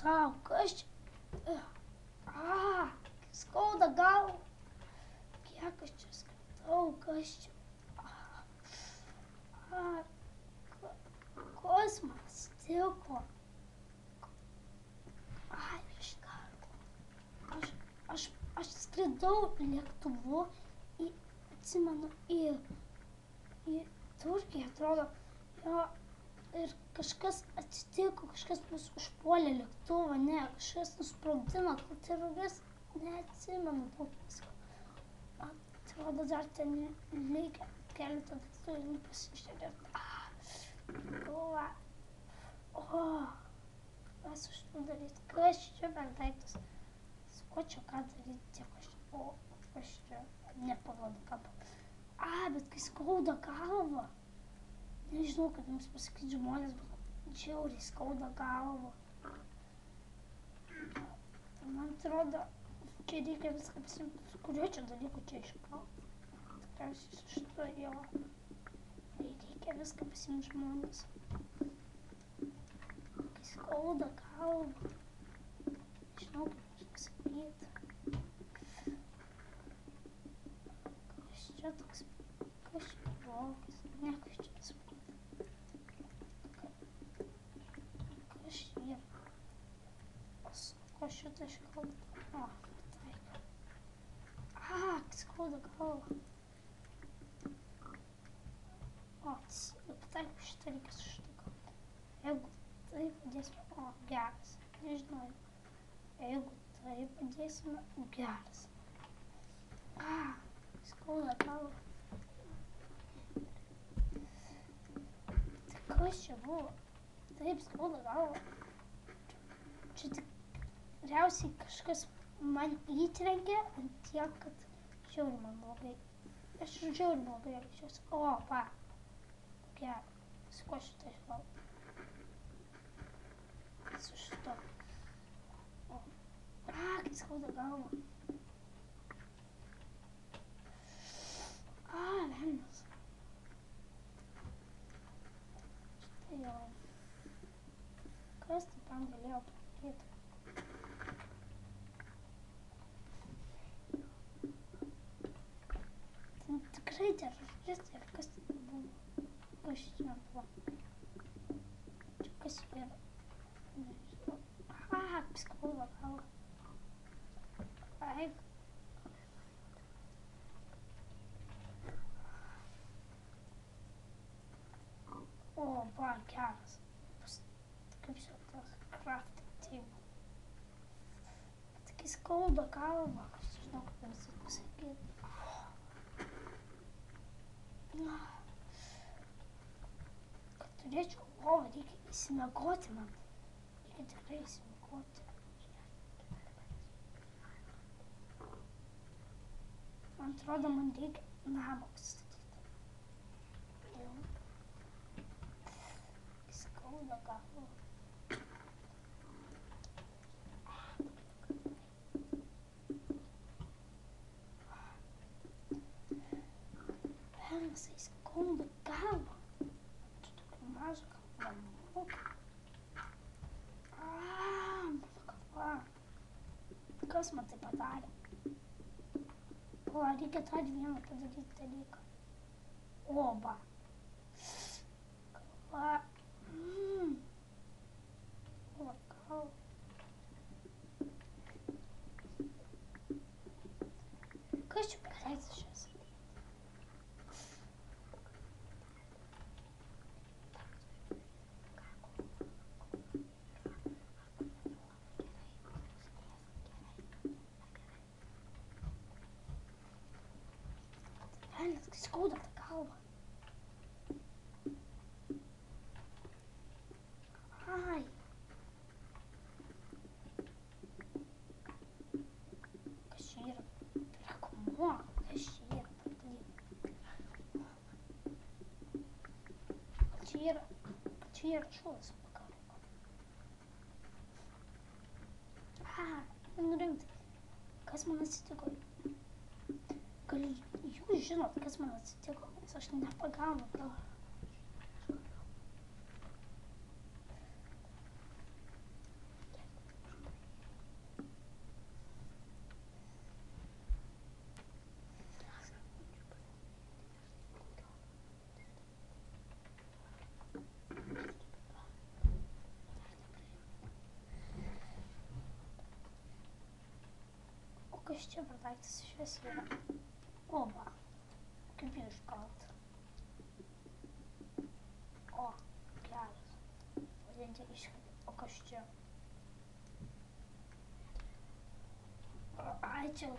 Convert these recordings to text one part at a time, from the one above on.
sau, kas čia? Skauda galvą. Kiek aš čia skaitau, kas čia? Kas man atsitiko? Aš skridau lėktuvu, atsimenu, į Turkiją, atrodo, jo, ir kažkas atsitiko, kažkas mus užpuolė lėktuvą, ne, kažkas nusprogdino, teroris, neatsimenu daug visko. Atrodo, dar ten reikia keletą daiktų ir pasižiūrėti. Galva. Kas už to daryti? Kas čia per daiktas? Su ko čia ką daryti? Tiek aš čia. Aš čia nepagalvoju ką. Bet kai skauda galvą. Nežinau, kad jums pasakyti žmonės, bet žiauriai skauda galvą. Man atrodo, čia reikia viską pasimti. Su kuriuo čia dalyku čia iškau? Tikriausiai su šito jo. Reikia viską pasimti žmonės. Kai skauda galvą. Nežinau, kaip jums pasakyti. Kas čia toks? Kas čia blogis? Ne, kas čia atsipūti. Kas čia yra? Ko šitą iškalba? Taik. Skauda galvą. Taip, šitą reikia suštukauti. Jeigu tai padėsime, geras. Nežinau, jeigu tai padėsime, geras. Skauda galvą. Tai kas čia buvo? Taip, skauda galvą. Čia tikriausiai kažkas man įtrenkė ant tiek, kad žiauriai man blogai. Aš žiauriai blogai jaučiuosi. Gerai. Su kuo šitą išvalgti? Su šito. Kaip skauda galvą. Velnias. Štai jau. Kas taip man galėjo padaryti? Tai tikrai teroristai, ar kas tai buvo? Kas čia buvo? Čia kas yra? Nežinau. Kaip skauda galvą. Geras. Kaip čia tas crafting table. Bet kai skauda galvą, aš žinau, kaip jums tai pasakyti. Kad turėčiau lovą, reikia įsimiegoti man. Reikia tikrai įsimiegoti. Man atrodo, man reikia namą pasistatyti. Skauda galvą. Jisai skauda galvą. Tu tokiu mažą galvą. Mano galva. Kas man tai padarė? Reikia dar vieną padaryti dalyką. Galva. Galva. Kas čia per daiktas šis? Kai skauda tą galvą. Kas čia yra? Per akmuo. Kas čia yra per dalykai? Čia yra šulas pakalko. Rimtai. Kas man atsitiko? Gal jūs žinot, kas man atsitiko, nes aš nepagaunu gal. Kas čia per daiktas išvis yra? Oba. Kaip jį iškalti? O, geras. Vadinti iškalti. O kas čia? Ai, čia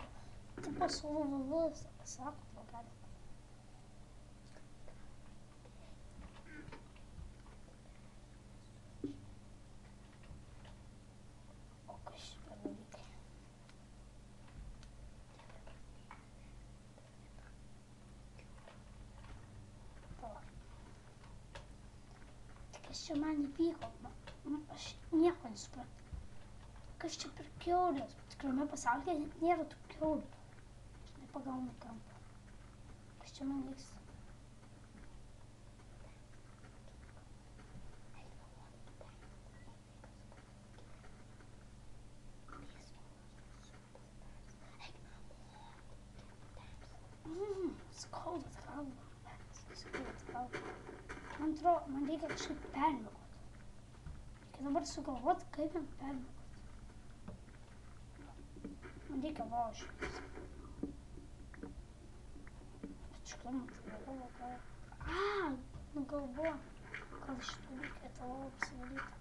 tipo suluvulus, sakot, va gali. O kas čia per dalykai? Kas čia man įvyko? Aš nieko nesuprantu. Kas čia per kiaulės? Tikrame pasaulyje nėra tų kiaulių. Aš nepagaunu kampą. Kas čia man vyksta? Skaudat galvą. Skaudat galvą. Man atrodo, man reikia kažkaip permiegoti. Reikia dabar sugalvoti, kaip man permiegoti. Man reikia loštis. Bet iš kur man tai galvo gal... Galvo. Gal šitą reikia tą lovą pasidaryti.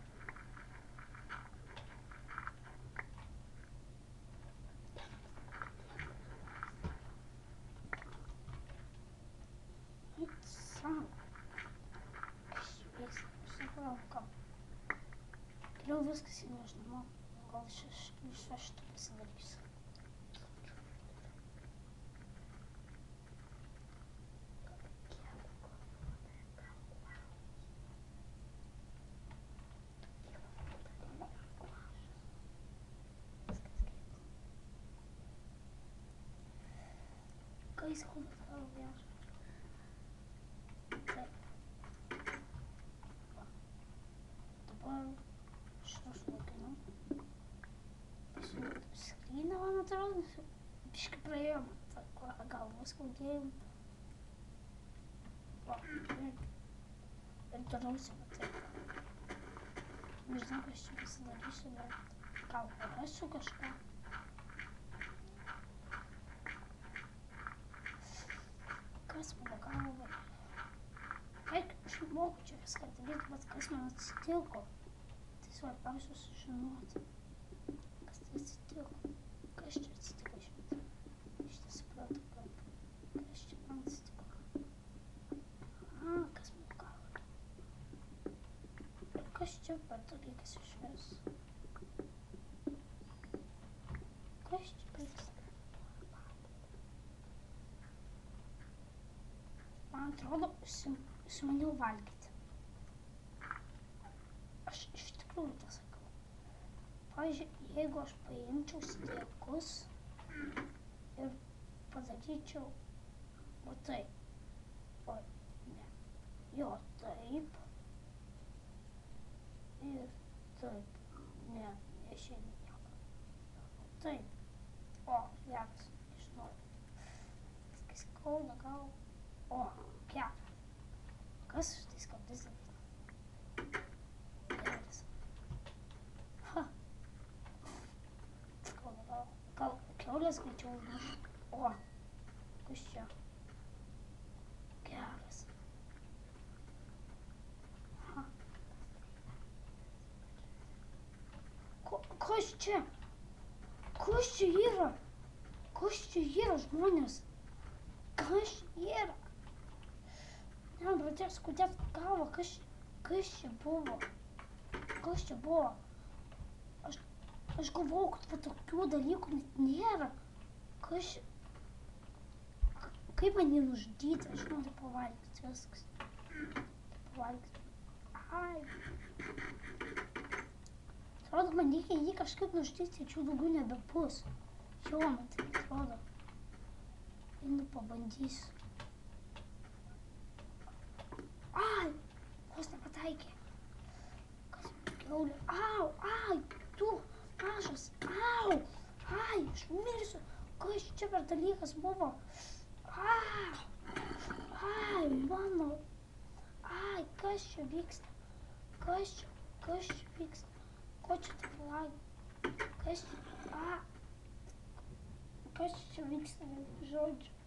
Eit sau. Kas čia vyksta? Aš suprantu, ką. Geriau viskas į nežinau. Gal aš visą šitą pasidarysiu. Kai skaudat galvą vėl. Taip. Dabar šitą sulaikinau. Pasijungti skryną, man atrodo. Biškai praėjom tą galvos skaudėjimą. Va, ir darausi, taip. Nežinau, kas čia pasidarysiu, bet gal rasiu kažką. Kas mano galva? Kaip aš moku čia viską daryti, bet kas man atsitiko? Tai svarbiausia sužinoti. Kas tai atsitiko? Kas čia atsitiko šitą? Šitą suprantu, kad kas čia man atsitiko? Kas mano galva? Ir kas čia per dalykas išvis? Kas čia vyksta? Man atrodo, užsimaniau valgyti. Aš iš tikrųjų tą sakau. Pavyzdžiui, jeigu aš paimčiau stiekus ir padaryčiau o taip. Oi, ne. Jo, taip. Ir taip. Ne, neišeina nieko. O taip. O, geras, nežinau. Kai skauda gal. O, geras. Kas su tais skaudais daryti? Geras. Ha. Skauda gal. Gal kiaulės greičiau užmuš. O, kas čia? Geras. Ha. Kas čia? Kas čia yra? Kas čia yra, žmonės? Kas čia yra? Man pradėjo skaudėti galvą, kas čia buvo? Kas čia buvo? Aš galvojau, kad va tokių dalykų net nėra. Kas čia? Kaip man jį nužudyti? Aš noriu pavalgyti viskas. Pavalgyti. Ai. Atrodo, man reikia jį kažkaip nužudyti, tačiau daugiau nebebus. Jo, man tai atrodo. Einu pabandysiu. Ai, vos nepataikė. Kas kiaulė? Au, ai, tu, mažas, au, ai, aš mirsiu. Kas čia per dalykas buvo? Ai, mano, ai, kas čia vyksta? Kas čia vyksta? Ko čia taip lagai? Kas čia, Kas čia vyksta, žodžiu?